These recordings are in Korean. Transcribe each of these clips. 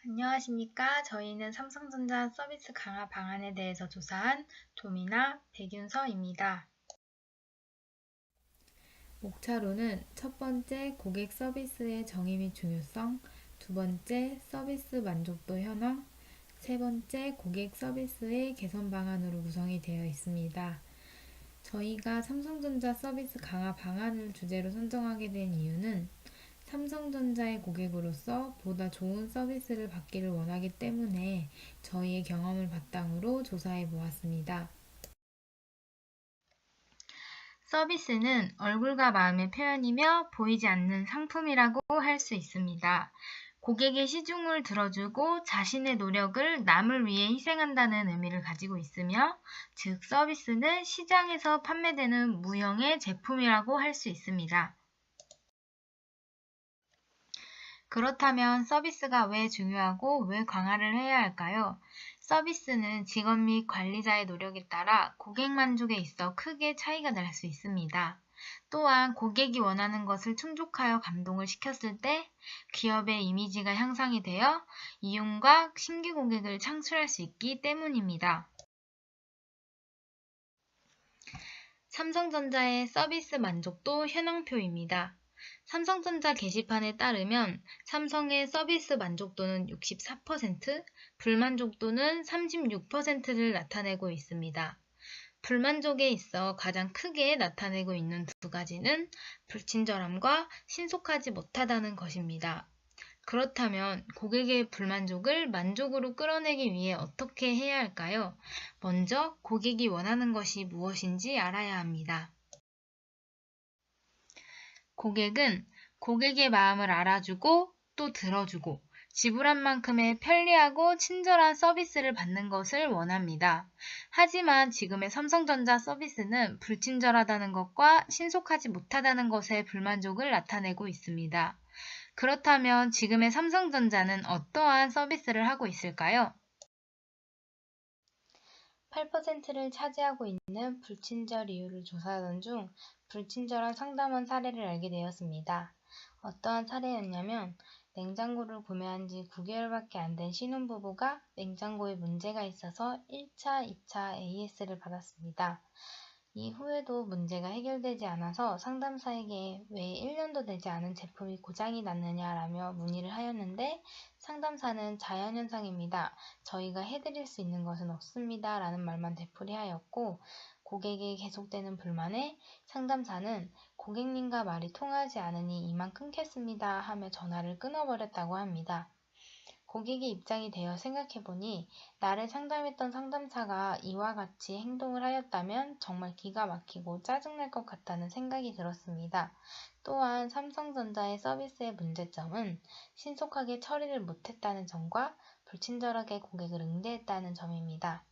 안녕하십니까. 저희는 삼성전자 서비스 강화 방안에 대해서 조사한 도미나 백윤서입니다. 목차로는 첫 번째 고객 서비스의 정의 및 중요성, 두 번째 서비스 만족도 현황, 세 번째 고객 서비스의 개선 방안으로 구성이 되어 있습니다. 저희가 삼성전자 서비스 강화 방안을 주제로 선정하게 된 이유는 삼성전자의 고객으로서 보다 좋은 서비스를 받기를 원하기 때문에 저희의 경험을 바탕으로 조사해 보았습니다. 서비스는 얼굴과 마음의 표현이며 보이지 않는 상품이라고 할 수 있습니다. 고객의 시중을 들어주고 자신의 노력을 남을 위해 희생한다는 의미를 가지고 있으며, 즉 서비스는 시장에서 판매되는 무형의 제품이라고 할 수 있습니다. 그렇다면 서비스가 왜 중요하고 왜 강화를 해야 할까요? 서비스는 직원 및 관리자의 노력에 따라 고객 만족에 있어 크게 차이가 날 수 있습니다. 또한 고객이 원하는 것을 충족하여 감동을 시켰을 때 기업의 이미지가 향상이 되어 이윤과 신규 고객을 창출할 수 있기 때문입니다. 삼성전자의 서비스 만족도 현황표입니다. 삼성전자 게시판에 따르면 삼성의 서비스 만족도는 64%, 불만족도는 36%를 나타내고 있습니다. 불만족에 있어 가장 크게 나타내고 있는 두 가지는 불친절함과 신속하지 못하다는 것입니다. 그렇다면 고객의 불만족을 만족으로 끌어내기 위해 어떻게 해야 할까요? 먼저 고객이 원하는 것이 무엇인지 알아야 합니다. 고객은 고객의 마음을 알아주고 또 들어주고 지불한 만큼의 편리하고 친절한 서비스를 받는 것을 원합니다. 하지만 지금의 삼성전자 서비스는 불친절하다는 것과 신속하지 못하다는 것에 불만족을 나타내고 있습니다. 그렇다면 지금의 삼성전자는 어떠한 서비스를 하고 있을까요? 8%를 차지하고 있는 불친절 이유를 조사하던 중 불친절한 상담원 사례를 알게 되었습니다. 어떠한 사례였냐면, 냉장고를 구매한 지 9개월밖에 안 된 신혼부부가 냉장고에 문제가 있어서 1차, 2차 AS를 받았습니다. 이후에도 문제가 해결되지 않아서 상담사에게 왜 1년도 되지 않은 제품이 고장이 났느냐라며 문의를 하였는데, 상담사는 자연현상입니다. 저희가 해드릴 수 있는 것은 없습니다. 라는 말만 되풀이하였고, 고객의 계속되는 불만에 상담사는 고객님과 말이 통하지 않으니 이만 끊겠습니다 하며 전화를 끊어버렸다고 합니다. 고객의 입장이 되어 생각해보니 나를 상담했던 상담사가 이와 같이 행동을 하였다면 정말 기가 막히고 짜증날 것 같다는 생각이 들었습니다. 또한 삼성전자의 서비스의 문제점은 신속하게 처리를 못했다는 점과 불친절하게 고객을 응대했다는 점입니다.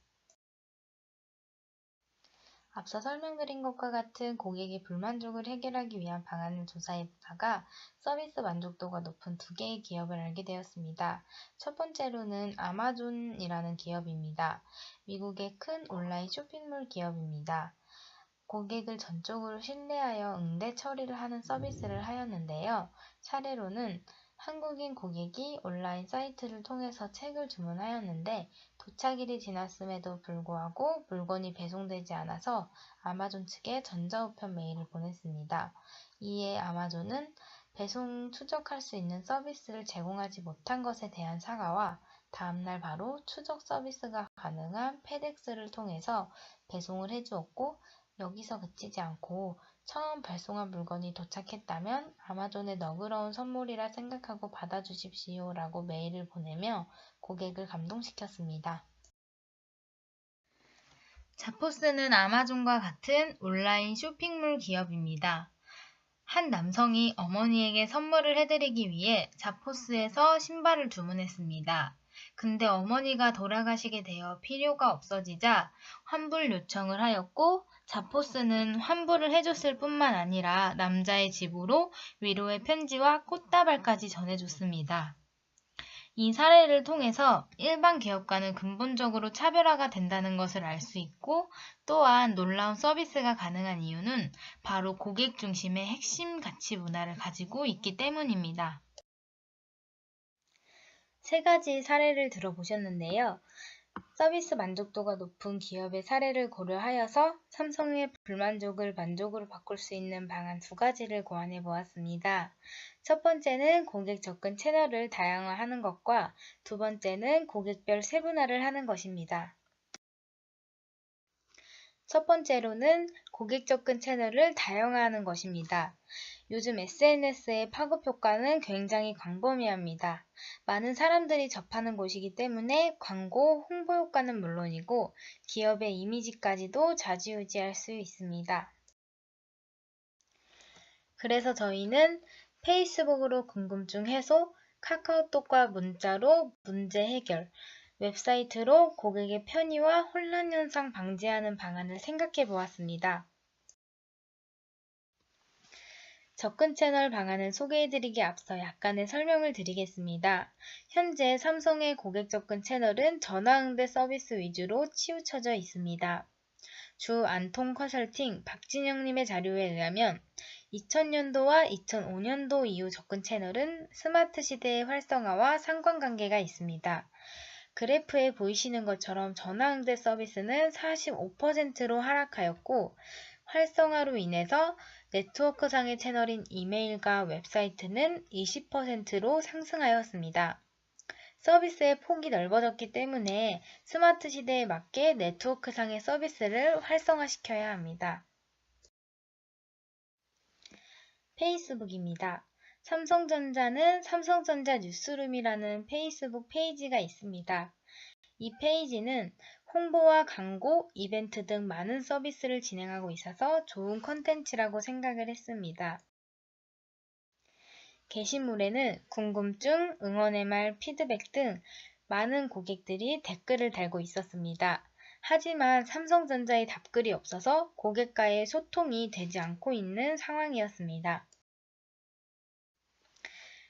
앞서 설명드린 것과 같은 고객의 불만족을 해결하기 위한 방안을 조사해보다가 서비스 만족도가 높은 두 개의 기업을 알게 되었습니다. 첫 번째로는 아마존이라는 기업입니다. 미국의 큰 온라인 쇼핑몰 기업입니다. 고객을 전적으로 신뢰하여 응대 처리를 하는 서비스를 하였는데요. 사례로는 한국인 고객이 온라인 사이트를 통해서 책을 주문하였는데 도착일이 지났음에도 불구하고 물건이 배송되지 않아서 아마존 측에 전자우편 메일을 보냈습니다. 이에 아마존은 배송 추적할 수 있는 서비스를 제공하지 못한 것에 대한 사과와 다음날 바로 추적 서비스가 가능한 페덱스를 통해서 배송을 해주었고, 여기서 그치지 않고 처음 발송한 물건이 도착했다면 아마존의 너그러운 선물이라 생각하고 받아주십시오 라고 메일을 보내며 고객을 감동시켰습니다. 자포스는 아마존과 같은 온라인 쇼핑몰 기업입니다. 한 남성이 어머니에게 선물을 해드리기 위해 자포스에서 신발을 주문했습니다. 근데 어머니가 돌아가시게 되어 필요가 없어지자 환불 요청을 하였고, 자포스는 환불을 해줬을 뿐만 아니라 남자의 집으로 위로의 편지와 꽃다발까지 전해줬습니다. 이 사례를 통해서 일반 기업과는 근본적으로 차별화가 된다는 것을 알 수 있고, 또한 놀라운 서비스가 가능한 이유는 바로 고객 중심의 핵심 가치 문화를 가지고 있기 때문입니다. 세 가지 사례를 들어보셨는데요. 서비스 만족도가 높은 기업의 사례를 고려하여서 삼성의 불만족을 만족으로 바꿀 수 있는 방안 두 가지를 고안해 보았습니다. 첫 번째는 고객 접근 채널을 다양화하는 것과 두 번째는 고객별 세분화를 하는 것입니다. 첫 번째로는 고객 접근 채널을 다양화하는 것입니다. 요즘 SNS의 파급 효과는 굉장히 광범위합니다. 많은 사람들이 접하는 곳이기 때문에 광고, 홍보 효과는 물론이고 기업의 이미지까지도 좌지우지할 수 있습니다. 그래서 저희는 페이스북으로 궁금증 해소, 카카오톡과 문자로 문제 해결, 웹사이트로 고객의 편의와 혼란 현상 방지하는 방안을 생각해 보았습니다. 접근 채널 방안을 소개해드리기 앞서 약간의 설명을 드리겠습니다. 현재 삼성의 고객 접근 채널은 전화응대 서비스 위주로 치우쳐져 있습니다. 주 안통 컨설팅 박진영님의 자료에 의하면 2000년도와 2005년도 이후 접근 채널은 스마트 시대의 활성화와 상관관계가 있습니다. 그래프에 보이시는 것처럼 전화응대 서비스는 45%로 하락하였고 활성화로 인해서 네트워크상의 채널인 이메일과 웹사이트는 20%로 상승하였습니다. 서비스의 폭이 넓어졌기 때문에 스마트 시대에 맞게 네트워크상의 서비스를 활성화시켜야 합니다. 페이스북입니다. 삼성전자는 삼성전자 뉴스룸이라는 페이스북 페이지가 있습니다. 이 페이지는 홍보와 광고, 이벤트 등 많은 서비스를 진행하고 있어서 좋은 컨텐츠라고 생각을 했습니다. 게시물에는 궁금증, 응원의 말, 피드백 등 많은 고객들이 댓글을 달고 있었습니다. 하지만 삼성전자의 답글이 없어서 고객과의 소통이 되지 않고 있는 상황이었습니다.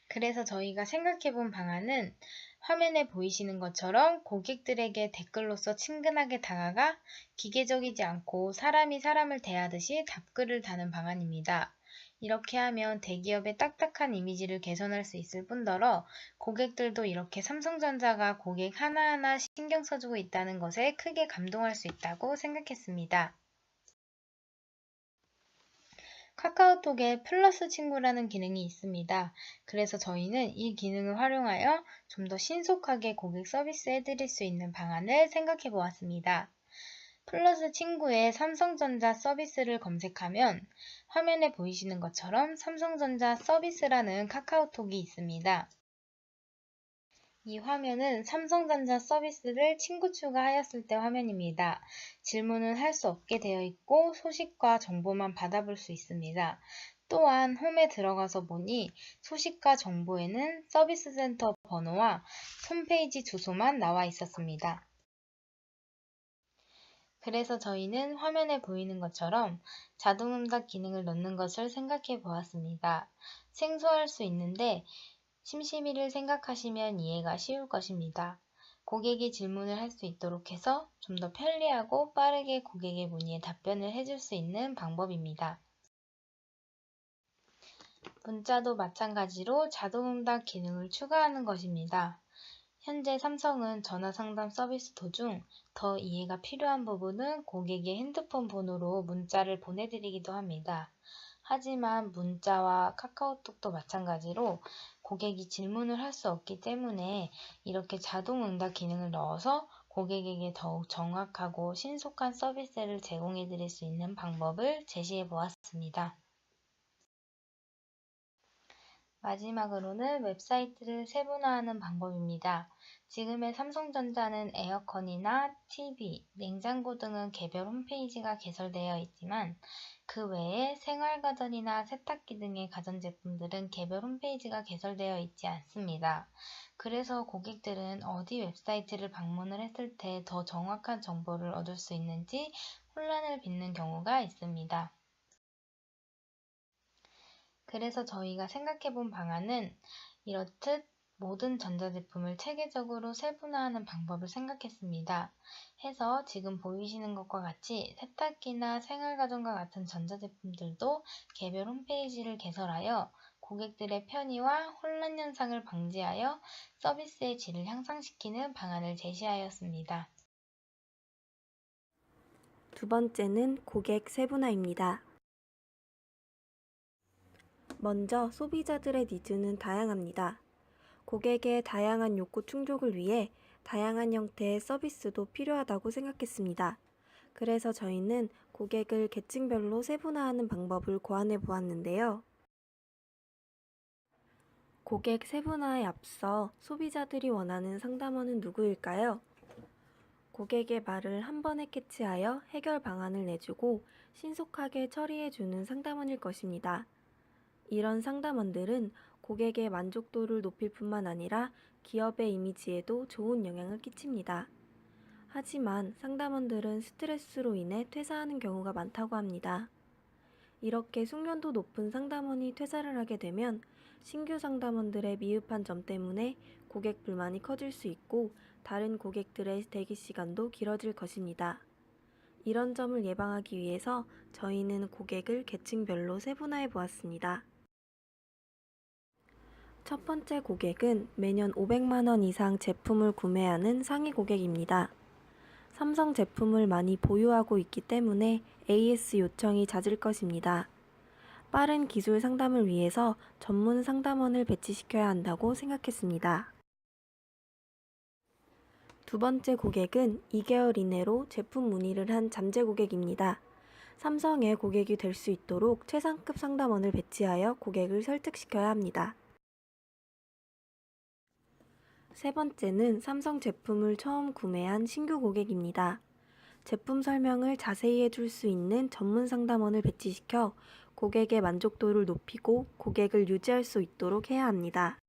그래서 저희가 생각해본 방안은 화면에 보이시는 것처럼 고객들에게 댓글로서 친근하게 다가가 기계적이지 않고 사람이 사람을 대하듯이 답글을 다는 방안입니다. 이렇게 하면 대기업의 딱딱한 이미지를 개선할 수 있을 뿐더러 고객들도 이렇게 삼성전자가 고객 하나하나 신경 써주고 있다는 것에 크게 감동할 수 있다고 생각했습니다. 카카오톡에 플러스 친구라는 기능이 있습니다. 그래서 저희는 이 기능을 활용하여 좀 더 신속하게 고객 서비스 해드릴 수 있는 방안을 생각해 보았습니다. 플러스 친구에 삼성전자 서비스를 검색하면 화면에 보이시는 것처럼 삼성전자 서비스라는 카카오톡이 있습니다. 이 화면은 삼성전자 서비스를 친구 추가하였을 때 화면입니다. 질문은 할 수 없게 되어 있고 소식과 정보만 받아볼 수 있습니다. 또한 홈에 들어가서 보니 소식과 정보에는 서비스 센터 번호와 홈페이지 주소만 나와 있었습니다. 그래서 저희는 화면에 보이는 것처럼 자동응답 기능을 넣는 것을 생각해 보았습니다. 생소할 수 있는데 심심이를 생각하시면 이해가 쉬울 것입니다. 고객이 질문을 할 수 있도록 해서 좀 더 편리하고 빠르게 고객의 문의에 답변을 해줄 수 있는 방법입니다. 문자도 마찬가지로 자동응답 기능을 추가하는 것입니다. 현재 삼성은 전화상담 서비스 도중 더 이해가 필요한 부분은 고객의 핸드폰 번호로 문자를 보내드리기도 합니다. 하지만 문자와 카카오톡도 마찬가지로 고객이 질문을 할 수 없기 때문에 이렇게 자동 응답 기능을 넣어서 고객에게 더욱 정확하고 신속한 서비스를 제공해 드릴 수 있는 방법을 제시해 보았습니다. 마지막으로는 웹사이트를 세분화하는 방법입니다. 지금의 삼성전자는 에어컨이나 TV, 냉장고 등은 개별 홈페이지가 개설되어 있지만 그 외에 생활가전이나 세탁기 등의 가전제품들은 개별 홈페이지가 개설되어 있지 않습니다. 그래서 고객들은 어디 웹사이트를 방문을 했을 때 더 정확한 정보를 얻을 수 있는지 혼란을 빚는 경우가 있습니다. 그래서 저희가 생각해본 방안은 이렇듯 모든 전자제품을 체계적으로 세분화하는 방법을 생각했습니다. 해서 지금 보이시는 것과 같이 세탁기나 생활가전과 같은 전자제품들도 개별 홈페이지를 개설하여 고객들의 편의와 혼란 현상을 방지하여 서비스의 질을 향상시키는 방안을 제시하였습니다. 두 번째는 고객 세분화입니다. 먼저 소비자들의 니즈는 다양합니다. 고객의 다양한 욕구 충족을 위해 다양한 형태의 서비스도 필요하다고 생각했습니다. 그래서 저희는 고객을 계층별로 세분화하는 방법을 고안해 보았는데요. 고객 세분화에 앞서 소비자들이 원하는 상담원은 누구일까요? 고객의 말을 한 번에 캐치하여 해결 방안을 내주고 신속하게 처리해주는 상담원일 것입니다. 이런 상담원들은 고객의 만족도를 높일 뿐만 아니라 기업의 이미지에도 좋은 영향을 끼칩니다. 하지만 상담원들은 스트레스로 인해 퇴사하는 경우가 많다고 합니다. 이렇게 숙련도 높은 상담원이 퇴사를 하게 되면 신규 상담원들의 미흡한 점 때문에 고객 불만이 커질 수 있고 다른 고객들의 대기 시간도 길어질 것입니다. 이런 점을 예방하기 위해서 저희는 고객을 계층별로 세분화해 보았습니다. 첫 번째 고객은 매년 500만 원 이상 제품을 구매하는 상위 고객입니다. 삼성 제품을 많이 보유하고 있기 때문에 AS 요청이 잦을 것입니다. 빠른 기술 상담을 위해서 전문 상담원을 배치시켜야 한다고 생각했습니다. 두 번째 고객은 2개월 이내로 제품 문의를 한 잠재 고객입니다. 삼성의 고객이 될 수 있도록 최상급 상담원을 배치하여 고객을 설득시켜야 합니다. 세 번째는 삼성 제품을 처음 구매한 신규 고객입니다. 제품 설명을 자세히 해줄 수 있는 전문 상담원을 배치시켜 고객의 만족도를 높이고 고객을 유지할 수 있도록 해야 합니다.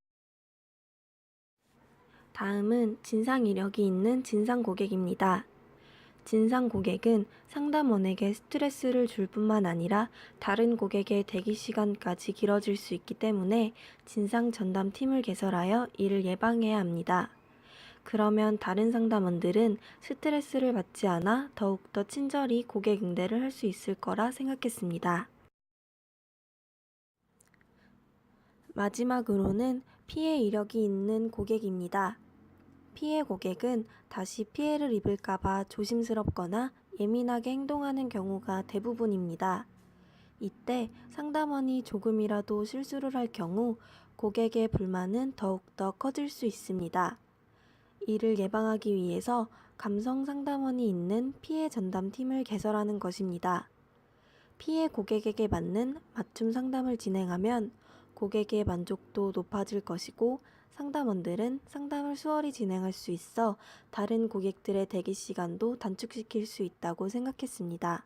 다음은 진상 이력이 있는 진상 고객입니다. 진상 고객은 상담원에게 스트레스를 줄 뿐만 아니라 다른 고객의 대기 시간까지 길어질 수 있기 때문에 진상 전담팀을 개설하여 이를 예방해야 합니다. 그러면 다른 상담원들은 스트레스를 받지 않아 더욱더 친절히 고객 응대를 할 수 있을 거라 생각했습니다. 마지막으로는 피해 이력이 있는 고객입니다. 피해 고객은 다시 피해를 입을까봐 조심스럽거나 예민하게 행동하는 경우가 대부분입니다. 이때 상담원이 조금이라도 실수를 할 경우 고객의 불만은 더욱더 커질 수 있습니다. 이를 예방하기 위해서 감성 상담원이 있는 피해 전담팀을 개설하는 것입니다. 피해 고객에게 맞는 맞춤 상담을 진행하면 고객의 만족도 높아질 것이고 상담원들은 상담을 수월히 진행할 수 있어 다른 고객들의 대기 시간도 단축시킬 수 있다고 생각했습니다.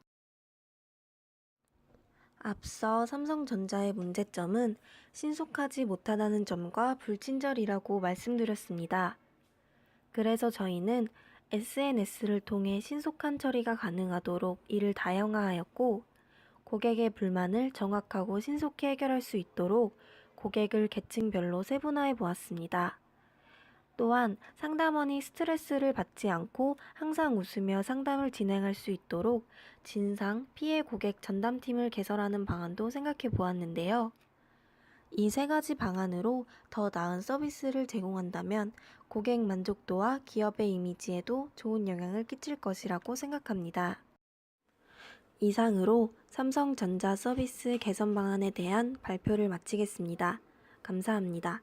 앞서 삼성전자의 문제점은 신속하지 못하다는 점과 불친절이라고 말씀드렸습니다. 그래서 저희는 SNS를 통해 신속한 처리가 가능하도록 이를 다양화하였고 고객의 불만을 정확하고 신속히 해결할 수 있도록 고객을 계층별로 세분화해 보았습니다. 또한 상담원이 스트레스를 받지 않고 항상 웃으며 상담을 진행할 수 있도록 진상, 피해 고객 전담팀을 개설하는 방안도 생각해 보았는데요. 이 세 가지 방안으로 더 나은 서비스를 제공한다면 고객 만족도와 기업의 이미지에도 좋은 영향을 끼칠 것이라고 생각합니다. 이상으로 삼성전자 서비스 개선 방안에 대한 발표를 마치겠습니다. 감사합니다.